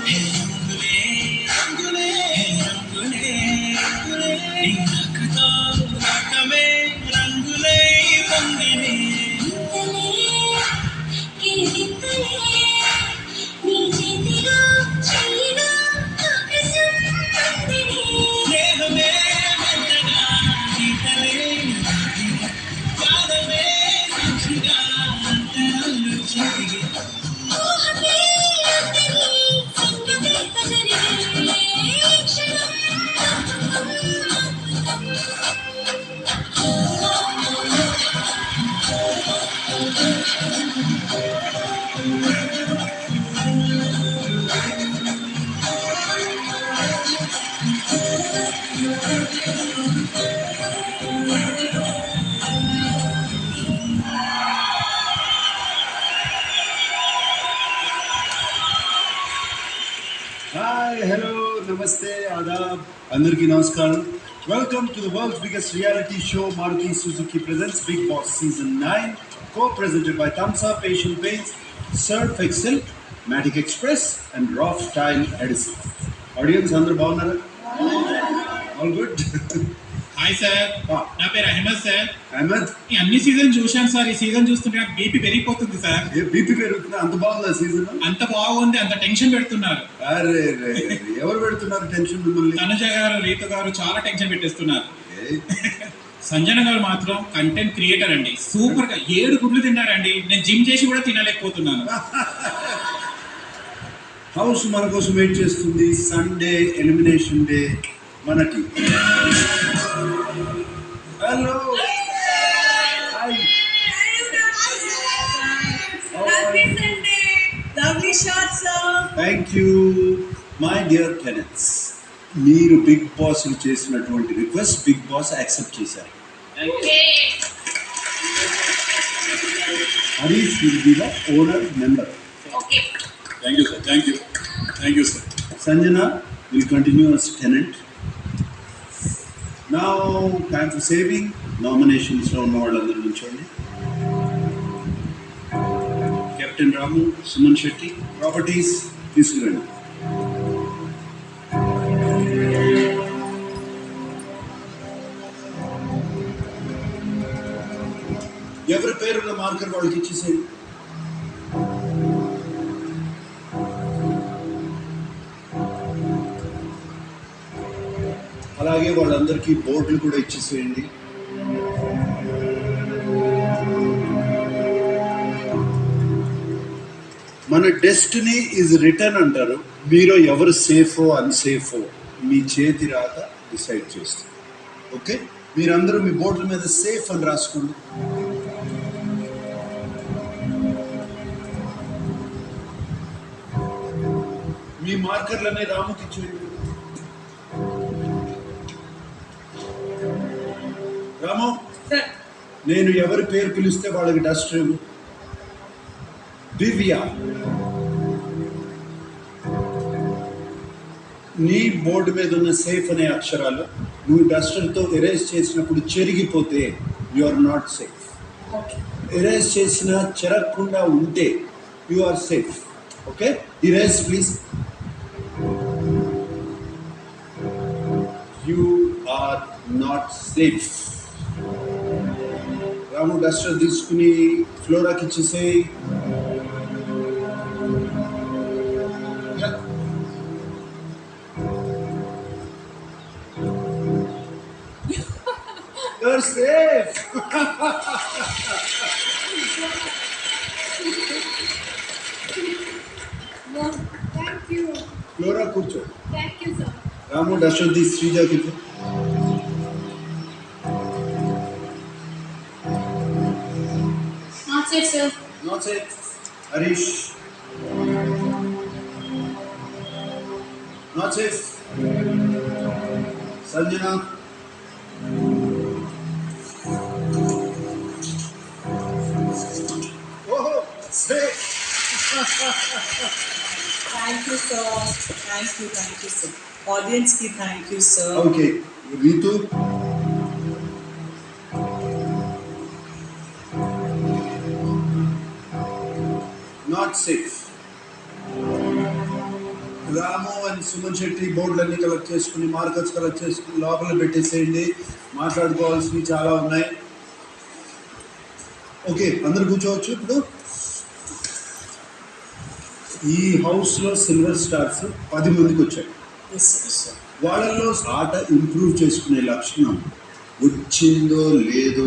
హే రంగులే రంగులే హే రంగులే రంగులే నీ నక్కతో నక్కమే రంగులై పొంగినే స్నేహమే వెంటగా గీతలే నాటిగా కాలమే సాక్షిగా అంతరాలు జరిగే Hi, hello, namaste, adab, andarki namaskaram. Welcome to the world's biggest reality show, Maruti Suzuki presents Big Boss Season 9, co-presented by Thumbs Up, Asian Paints, Surf Excel, Matic Express, and Rough Style Edison. Audience, అందరూ బాగున్నారా? All good? Hi sir, నా పేరు Ahmed sir. Ahmed, ఈ అన్ని season చూశాను sir. ఈ season చూస్తుంటే నాకు బీపీ పెరిగిపోతుంది సార్. బీపీ పెరుగుతుందా? అంత బాగుందా సీజన్? అంత బాగుంది, అంత టెన్షన్ పెడుతున్నారు. అరే ఎవరు పెడుతున్నారు టెన్షన్ మిమ్మల్ని? తనుజ గారు, రీతు గారు చాలా టెన్షన్ పెట్టేస్తున్నారు. ఏ? సంజన గారు మాత్రం కంటెంట్ క్రియేటర్ అండి. సూపర్ గా 7 గుడ్లు తిన్నారండి. నేను జిమ్ చేసి కూడా తినలేకపోతున్నాను. హౌస్ మన కోసం వెయిట్ చేస్తుంది. సండే ఎలిమినేషన్ డే మన team. Hello, hi. Thank you my dear కెనెట్స్. మీరు బిగ్ బాస్ చేసినటువంటి రిక్వెస్ట్ బిగ్ బాస్ యాక్సెప్ట్ చేశారు. Harish will be the owner member. Thank you, sir. Thank you, sir. Sanjana will continue as tenant. Now, time for saving. Nominations లో ఉన్న వాళ్ళందరూ నుంచోండి. Captain రాము, Suman Shetty, properties తీసుకురండి. ఎవరి పేరున్న మార్కర్ వాళ్ళకి ఇచ్చేసేయండి. అలాగే వాళ్ళందరికీ బోర్డులు కూడా ఇచ్చేసేయండి. మన డెస్టినీ ఈజ్ రిటర్న్ అంటారు. మీరు ఎవరు సేఫో అన్సేఫో మీ చేతి రాత డిసైడ్ చేస్తారు. ఓకే, మీరందరూ మీ బోర్డుల మీద సేఫ్ అని రాసుకోండి. మీ మార్కర్లనే రాముకి ఇచ్చేయండి. రాము, నేను ఎవరి పేరు పిలిస్తే వాళ్ళకి డస్ట్ ఇవ్వు. దివ్య, నీ బోర్డు మీద ఉన్న సేఫ్ అనే అక్షరాలు నువ్వు డస్టర్తో ఎరేజ్ చేసినప్పుడు చెరిగిపోతే you are not safe. Erase చేసిన చెరగకుండా ఉంటే you are safe. Okay, erase please. You are not safe. Ramu duster తీసుకుని ఫ్లోరాకి ఇచ్చేసేయి. You're safe. Thank you. Flora కూర్చో. Thank you, sir. Ramu duster తీసి శ్రీజాకి ఇవ్వు. Not safe, sir. Not safe. Harish. Not safe. Sanjana. Oh, safe. Thank you, sir. Thank you, sir. Audience ki thank you, sir. Okay, Ritu. Not safe. రాము అని Suman Shetty బోర్డులన్నీ collect చేసుకుని markers collect చేసుకుని లోపల పెట్టేసేయండి. మాట్లాడుకోవాల్సినవి చాలా ఉన్నాయి. ఓకే, అందరు కూర్చోవచ్చు. ఇప్పుడు ఈ హౌస్లో సిల్వర్ స్టార్స్ 10 మందికి వచ్చాయి. Yes, sir. వాళ్ళలో ఆట ఇంప్రూవ్ చేసుకునే లక్షణం వచ్చిందో లేదో